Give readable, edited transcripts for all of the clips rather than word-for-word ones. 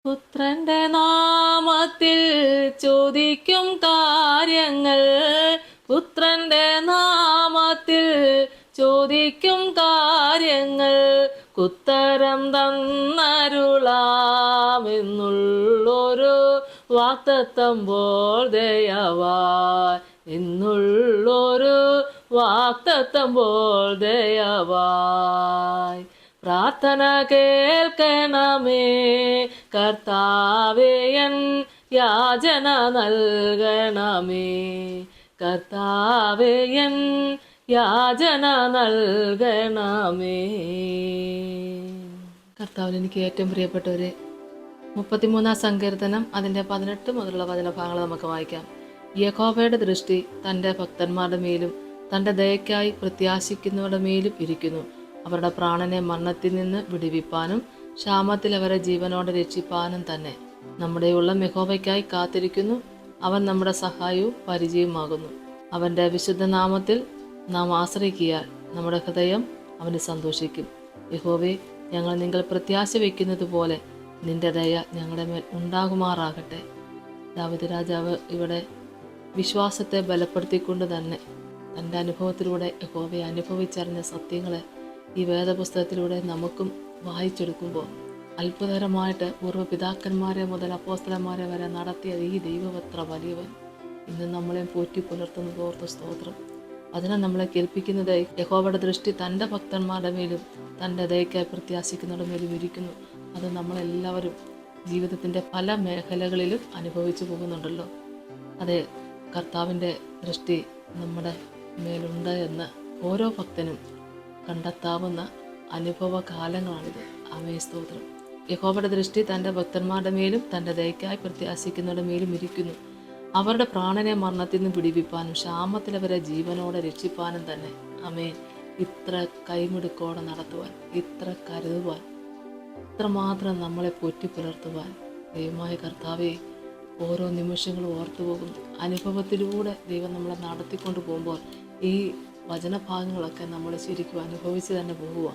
പുത്രന്റെ നാമത്തിൽ ചോദിക്കും കാര്യങ്ങൾ, പുത്രന്റെ നാമത്തിൽ ചോദിക്കും കാര്യങ്ങൾ, ഉത്തരം തന്നരുളാമെന്നുള്ളൊരു വാക്തത്വം പോൽ ദയവായി, എന്നുള്ളൊരു വാക്തത്വം പോൽ ദയവായി. പ്രാർത്ഥന കേൾക്കണമേ കർത്താവേ, എൻ യാചന നൽകണമേ കർത്താവേ, എൻ യാചന നൽകണമേ. കർത്താവിൽ എനിക്ക് ഏറ്റവും പ്രിയപ്പെട്ടവരെ, 33 സങ്കീർത്തനം അതിൻ്റെ 18 മുതലുള്ള വചനഭാഗങ്ങൾ നമുക്ക് വായിക്കാം. യഹോവയുടെ ദൃഷ്ടി തൻ്റെ ഭക്തന്മാരുടെ മേലും തൻ്റെ ദയക്കായി പ്രത്യാശിക്കുന്നവരുടെ മേലും ഇരിക്കുന്നു. അവരുടെ പ്രാണനെ മരണത്തിൽ നിന്ന് വിടുവിപ്പാനും ക്ഷാമത്തിൽ അവരെ ജീവനോടെ രക്ഷിപ്പാനും തന്നെ. നമ്മുടെ ഉള്ളം യഹോവയ്ക്കായി കാത്തിരിക്കുന്നു. അവൻ നമ്മുടെ സഹായവും പരിചയവുമാകുന്നു. അവൻ്റെ വിശുദ്ധ നാമത്തിൽ നാം ആശ്രയിക്കിയാൽ നമ്മുടെ ഹൃദയം അവന് സന്തോഷിക്കും. യഹോവേ, ഞങ്ങൾ നിങ്ങൾ പ്രത്യാശ വയ്ക്കുന്നത് പോലെ നിന്റെ ദയ ഞങ്ങളുടെ മേൽ ഉണ്ടാകുമാറാകട്ടെ. ദാവീദ് രാജാവ് ഇവിടെ വിശ്വാസത്തെ ബലപ്പെടുത്തിക്കൊണ്ട് തന്നെ തൻ്റെ അനുഭവത്തിലൂടെ യഹോവയെ അനുഭവിച്ചറിഞ്ഞ സത്യങ്ങളെ ഈ വേദപുസ്തകത്തിലൂടെ നമുക്കും വായിച്ചെടുക്കുമ്പോൾ അത്ഭുതകരമായിട്ട് പൂർവ്വപിതാക്കന്മാരെ മുതൽ അപ്പോസ്തലന്മാരെ വരെ നടത്തിയ ഈ ദൈവം എത്ര വലിയവൻ, ഇന്ന് നമ്മളെ പോറ്റി പുലർത്തുന്നത് ഓർത്ത് സ്തോത്രം. അതിനെ നമ്മളെ കേൾപ്പിക്കുന്നത് യഹോവയുടെ ദൃഷ്ടി തൻ്റെ ഭക്തന്മാരുടെ മേലും തൻ്റെ ദയക്കായി പ്രത്യാശിക്കുന്നവരുടെ മേലും ഇരിക്കുന്നു. അത് നമ്മളെല്ലാവരും ജീവിതത്തിൻ്റെ പല മേഖലകളിലും അനുഭവിച്ചു പോകുന്നുണ്ടല്ലോ. അതെ, കർത്താവിൻ്റെ ദൃഷ്ടി നമ്മുടെ മേലുണ്ട് എന്ന് ഓരോ ഭക്തനും കണ്ടെത്താവുന്ന അനുഭവ കാലങ്ങളാണിത്. ആമേൻ, സ്തോത്രം. യഹോവയുടെ ദൃഷ്ടി തൻ്റെ ഭക്തന്മാരുടെ മേലും തൻ്റെ ദയക്കായി പ്രത്യാശിക്കുന്നവരുടെ മേലും ഇരിക്കുന്നു. അവരുടെ പ്രാണനെ മരണത്തിൽ നിന്ന് പിടിപ്പിപ്പാനും ക്ഷാമത്തിൽ അവരെ ജീവനോടെ രക്ഷിപ്പാനും തന്നെ. ആമേൻ. ഇത്ര കൈമിടുക്കോടെ നടത്തുവാൻ, ഇത്ര കരുതുവാൻ, ഇത്രമാത്രം നമ്മളെ പൊറ്റി പുലർത്തുവാൻ ദൈവമായ കർത്താവെ ഓരോ നിമിഷങ്ങളും ഓർത്തു പോകുന്നു. അനുഭവത്തിലൂടെ ദൈവം നമ്മളെ നടത്തിക്കൊണ്ട് പോകുമ്പോൾ ഈ വചനഭാഗങ്ങളൊക്കെ നമ്മൾ ശരിക്കും അനുഭവിച്ച് തന്നെ പോകുക.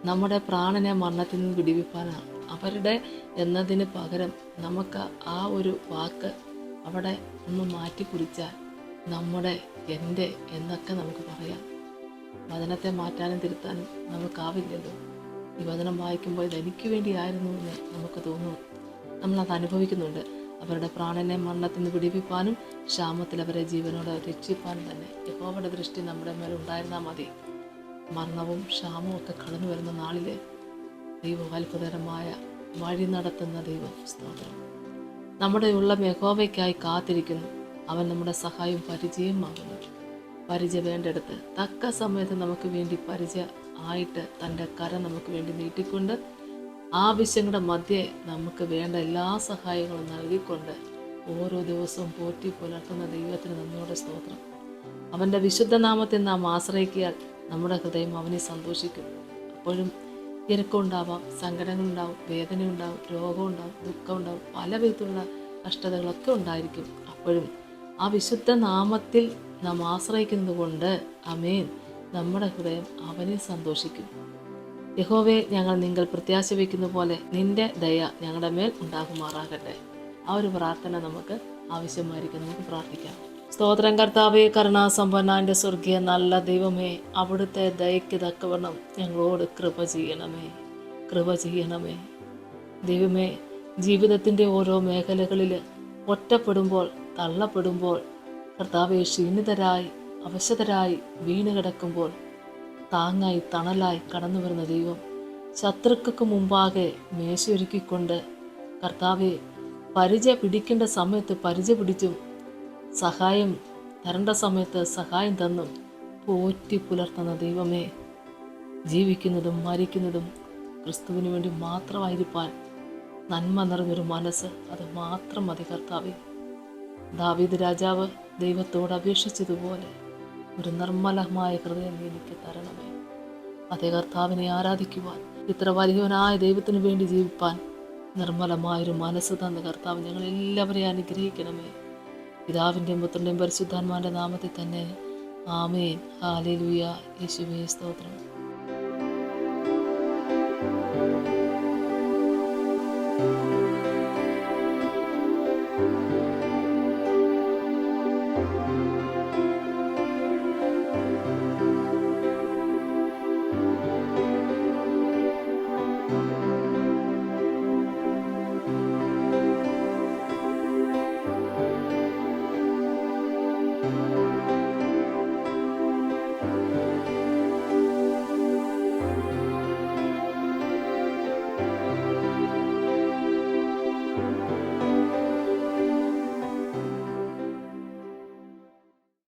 നമ്മുടെ പ്രാണനെ മരണത്തിൽ നിന്ന് വിടുവിപ്പാനാണ്. അവരുടെ എന്നതിന് പകരം നമുക്ക് ആ ഒരു വാക്ക് അവിടെ ഒന്ന് മാറ്റി കുറിച്ചാൽ നമ്മുടെ എൻ്റെ എന്നൊക്കെ നമുക്ക് പറയാം. വചനത്തെ മാറ്റാനും തിരുത്താനും നമുക്കാവില്ലല്ലോ. ഈ വചനം വായിക്കുമ്പോൾ ഇതെനിക്ക് വേണ്ടിയായിരുന്നു എന്ന് നമുക്ക് തോന്നുന്നു. നമ്മളത് അനുഭവിക്കുന്നുണ്ട്. അവരുടെ പ്രാണനെ മരണത്തിൽ നിന്ന് വിടുവിപ്പാനും ക്ഷാമത്തിൽ അവരെ ജീവനോടെ രക്ഷിപ്പാനും തന്നെ. യഹോവയുടെ ദൃഷ്ടി നമ്മുടെ മേൽ ഉണ്ടായിരുന്നാൽ മതി. മരണവും ക്ഷാമവും ഒക്കെ കടന്നു വരുന്ന നാളിൽ ദൈവം അത്ഭുതകരമായ വഴി നടത്തുന്ന ദൈവം, സ്തോത്രം. നമ്മുടെ ഉള്ളം യഹോവയ്ക്കായി കാത്തിരിക്കുന്നു. അവൻ നമ്മുടെ സഹായവും പരിചയമാകുന്നു. പരിചയ വേണ്ടെടുത്ത് തക്ക സമയത്ത് നമുക്ക് വേണ്ടി പരിചയ ആയിട്ട് തൻ്റെ കര നമുക്ക് വേണ്ടി നീട്ടിക്കൊണ്ട് ആവശ്യങ്ങളുടെ മധ്യേ നമുക്ക് വേണ്ട എല്ലാ സഹായങ്ങളും നൽകിക്കൊണ്ട് ഓരോ ദിവസവും പോറ്റി പുലർത്തുന്ന ദൈവത്തിന് നന്ദിയോടെ സ്തോത്രം. അവൻ്റെ വിശുദ്ധ നാമത്തിൽ നാം ആശ്രയിക്കിയാൽ നമ്മുടെ ഹൃദയം അവനെ സന്തോഷിക്കും. അപ്പോഴും ഞെരുക്കമുണ്ടാവാം, സങ്കടങ്ങളുണ്ടാവും, വേദനയുണ്ടാവും, രോഗമുണ്ടാവും, ദുഃഖമുണ്ടാവും, പല വിധത്തിലുള്ള കഷ്ടതകളൊക്കെ ഉണ്ടായിരിക്കും. അപ്പോഴും ആ വിശുദ്ധ നാമത്തിൽ നാം ആശ്രയിക്കുന്നത് കൊണ്ട് ആമേൻ, നമ്മുടെ ഹൃദയം അവനെ സന്തോഷിക്കും. യഹോവേ, ഞങ്ങൾ നിങ്ങൾ പ്രത്യാശ വയ്ക്കുന്ന പോലെ നിന്റെ ദയ ഞങ്ങളുടെ മേൽ ഉണ്ടാകുമാറാകട്ടെ. ആ ഒരു പ്രാർത്ഥന നമുക്ക് ആവശ്യമായിരിക്കും. നമുക്ക് പ്രാർത്ഥിക്കാം. സ്തോത്രം കർത്താവേ, കരുണാസമ്പന്നന്റെ സ്വർഗീയ നല്ല ദൈവമേ, അവിടുത്തെ ദയയ്ക്ക് തക്കവണ്ണം ഞങ്ങളോട് കൃപ ചെയ്യണമേ, കൃപ ചെയ്യണമേ. ദൈവമേ, ജീവിതത്തിൻ്റെ ഓരോ മേഖലകളിൽ ഒറ്റപ്പെടുമ്പോൾ, തള്ളപ്പെടുമ്പോൾ, കർത്താവെ ക്ഷീണിതരായി അവശതരായി വീണ് കിടക്കുമ്പോൾ താങ്ങായി തണലായി കടന്നു വരുന്ന ദൈവം, ശത്രുക്കൾക്ക് മുമ്പാകെ മേശയൊരുക്കിക്കൊണ്ട് കർത്താവെ പരിചയ പിടിക്കേണ്ട സമയത്ത് പരിചയ പിടിച്ചും സഹായം തരേണ്ട സമയത്ത് സഹായം തന്നും പോറ്റി പുലർത്തുന്ന ദൈവമേ, ജീവിക്കുന്നതും മരിക്കുന്നതും ക്രിസ്തുവിന് വേണ്ടി മാത്രമായിരിക്കാൻ നന്മ നിറഞ്ഞൊരു മനസ്സ്, അത് മാത്രം മതി കർത്താവെ. ദാവീദ് രാജാവ് ദൈവത്തോട് അപേക്ഷിച്ചതുപോലെ ഒരു നിർമ്മലമായ ഹൃദയം എനിക്ക് തരണമേ. അതേ കർത്താവിനെ ആരാധിക്കുവാൻ, ഇത്ര വലിയവനായ ദൈവത്തിന് വേണ്ടി ജീവിപ്പാൻ നിർമ്മലമായൊരു മനസ്സ് തന്ന കർത്താവ് ഞങ്ങളെല്ലാവരെയും അനുഗ്രഹിക്കണമേ. പിതാവിൻ്റെയും പുത്രൻ്റെയും പരിശുദ്ധാത്മാവിൻ്റെ നാമത്തിൽ തന്നെ ആമേൻ. ഹല്ലേലൂയ. യേശുവേ സ്തോത്രം.